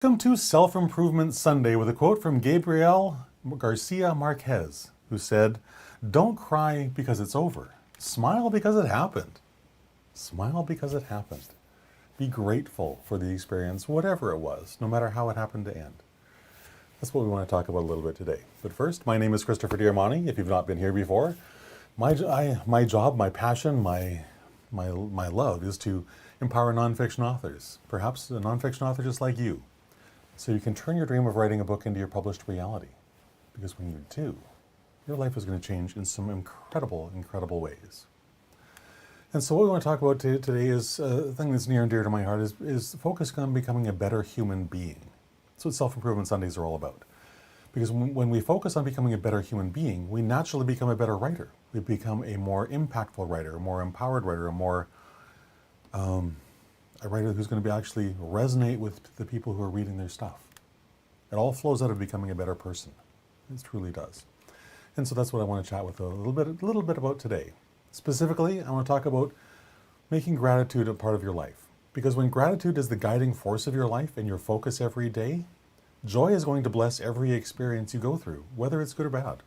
Welcome to Self-Improvement Sunday with a quote from Gabriel Garcia Marquez, who said, "Don't cry because it's over. Smile because it happened. Smile because it happened. Be grateful for the experience, whatever it was, no matter how it happened to end." That's what we want to talk about a little bit today. But first, my name is Christopher Diamani. If you've not been here before, my job, my passion, my love is to empower nonfiction authors, perhaps a nonfiction author just like you, so you can turn your dream of writing a book into your published reality. Because when you do, your life is going to change in some incredible, incredible ways. And so what we want to talk about today is a thing that's near and dear to my heart is focusing on becoming a better human being. That's what Self-Improvement Sundays are all about. Because when we focus on becoming a better human being, we naturally become a better writer. We become a more impactful writer, a more empowered writer, a writer who's going to actually resonate with the people who are reading their stuff. It all flows out of becoming a better person. It truly does. And so that's what I want to chat with a little bit about today. Specifically, I want to talk about making gratitude a part of your life. Because when gratitude is the guiding force of your life and your focus every day, joy is going to bless every experience you go through, whether it's good or bad.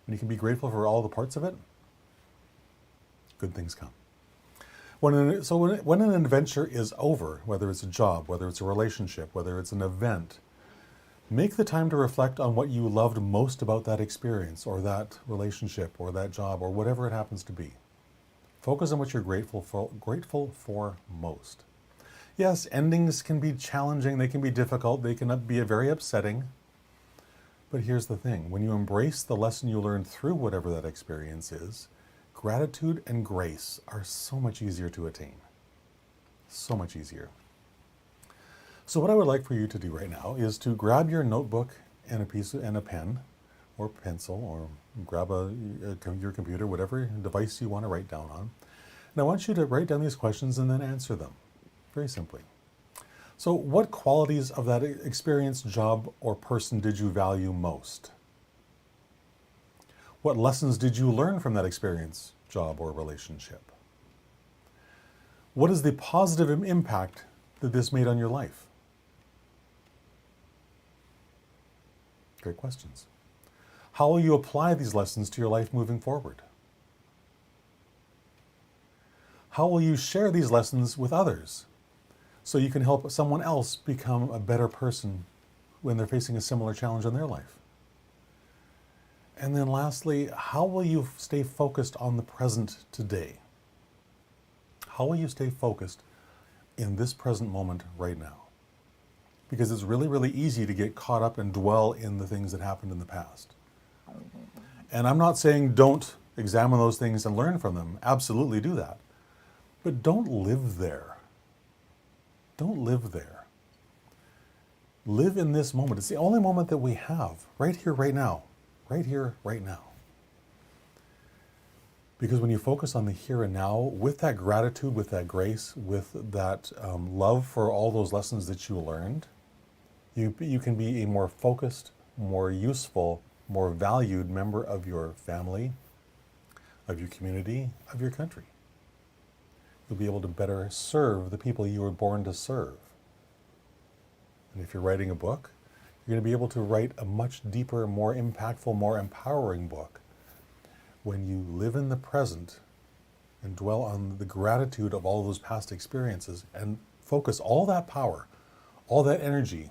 And you can be grateful for all the parts of it, good things come. When an adventure is over, whether it's a job, whether it's a relationship, whether it's an event, make the time to reflect on what you loved most about that experience or that relationship or that job or whatever it happens to be. Focus on what you're grateful for most. Yes, endings can be challenging, they can be difficult, they can be very upsetting. But here's the thing, when you embrace the lesson you learned through whatever that experience is, gratitude and grace are so much easier to attain. So much easier. So what I would like for you to do right now is to grab your notebook and a pen or pencil, or grab your computer, whatever device you want to write down on. And I want you to write down these questions and then answer them, very simply. So what qualities of that experience, job, or person did you value most? What lessons did you learn from that experience, job, or relationship? What is the positive impact that this made on your life? Great questions. How will you apply these lessons to your life moving forward? How will you share these lessons with others so you can help someone else become a better person when they're facing a similar challenge in their life? And then lastly, how will you stay focused on the present today? How will you stay focused in this present moment right now? Because it's really, really easy to get caught up and dwell in the things that happened in the past. And I'm not saying don't examine those things and learn from them. Absolutely do that. But don't live there. Don't live there. Live in this moment. It's the only moment that we have, right here, right now. Right here, right now. Because when you focus on the here and now, with that gratitude, with that grace, with that love for all those lessons that you learned, you can be a more focused, more useful, more valued member of your family, of your community, of your country. You'll be able to better serve the people you were born to serve. And if you're writing a book, you're going to be able to write a much deeper, more impactful, more empowering book when you live in the present and dwell on the gratitude of all those past experiences and focus all that power, all that energy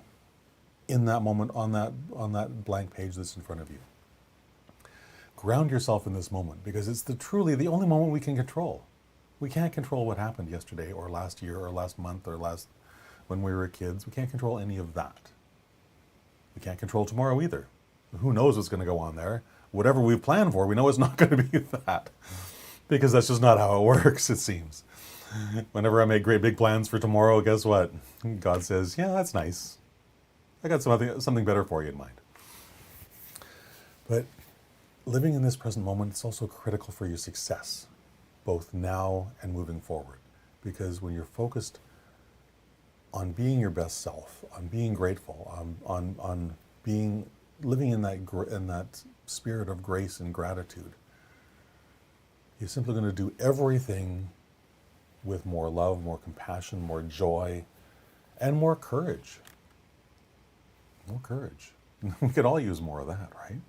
in that moment on that blank page that's in front of you. Ground yourself in this moment because it's truly the only moment we can control. We can't control what happened yesterday or last year or last month or when we were kids. We can't control any of that. We can't control tomorrow either. Who knows what's going to go on there? Whatever we've planned for, we know it's not going to be that. Because that's just not how it works, it seems. Whenever I make great big plans for tomorrow, guess what? God says, yeah, that's nice. I got something better for you in mind. But living in this present moment is also critical for your success, both now and moving forward. Because when you're focused on being your best self, on being grateful, on living in that spirit of grace and gratitude, you're simply going to do everything with more love, more compassion, more joy, and more courage. More courage. We could all use more of that, right?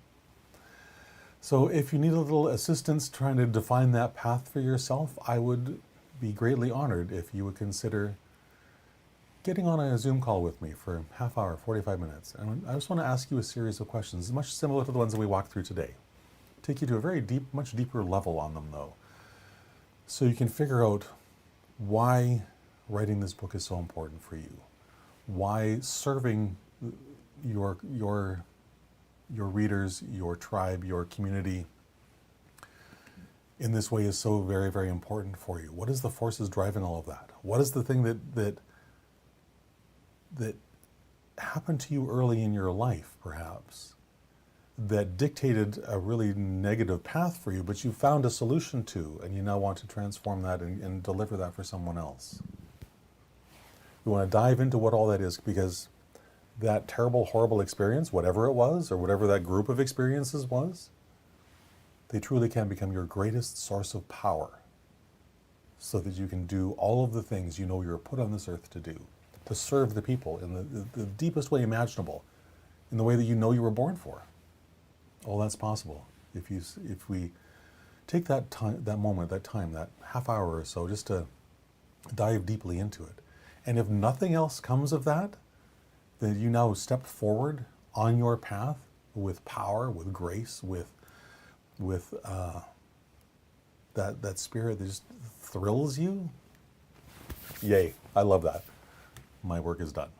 So if you need a little assistance trying to define that path for yourself, I would be greatly honored if you would consider getting on a Zoom call with me for a half hour, 45 minutes. And I just want to ask you a series of questions, much similar to the ones that we walked through today. Take you to a very deep, much deeper level on them though. So you can figure out why writing this book is so important for you. Why serving your readers, your tribe, your community in this way is so very, very important for you. What is the forces driving all of that? What is the thing that happened to you early in your life, perhaps, that dictated a really negative path for you, but you found a solution to, and you now want to transform that and deliver that for someone else? We want to dive into what all that is, because that terrible, horrible experience, whatever it was, or whatever that group of experiences was, they truly can become your greatest source of power, so that you can do all of the things you know you're put on this earth to do, to serve the people in the deepest way imaginable, in the way that you know you were born for. All that's possible if we take that time, that half hour or so, just to dive deeply into it. And if nothing else comes of that, then you now step forward on your path with power, with grace, with that spirit that just thrills you. Yay, I love that. My work is done.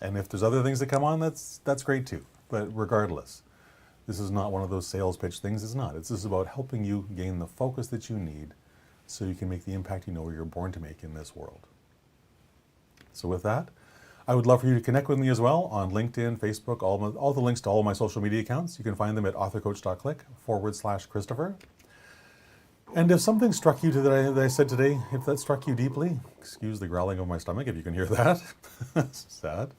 And if there's other things that come on, that's great too. But regardless, this is not one of those sales pitch things. It's not. It's just about helping you gain the focus that you need so you can make the impact you know you're born to make in this world. So with that, I would love for you to connect with me as well on LinkedIn, Facebook, all the links to all of my social media accounts. You can find them at authorcoach.click/Christopher. And if something struck you that I said today, if that struck you deeply, excuse the growling of my stomach if you can hear that, sad,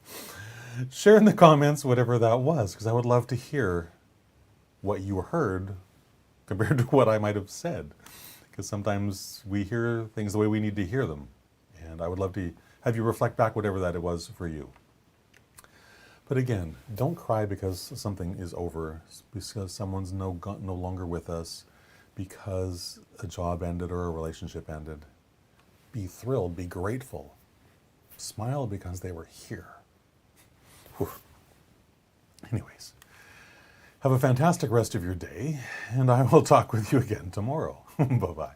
share in the comments whatever that was, because I would love to hear what you heard compared to what I might have said, because sometimes we hear things the way we need to hear them, and I would love to have you reflect back whatever that it was for you. But again, don't cry because something is over, because someone's no longer with us, because a job ended or a relationship ended. Be thrilled, be grateful. Smile because they were here. Whew. Anyways, have a fantastic rest of your day, and I will talk with you again tomorrow. Bye-bye.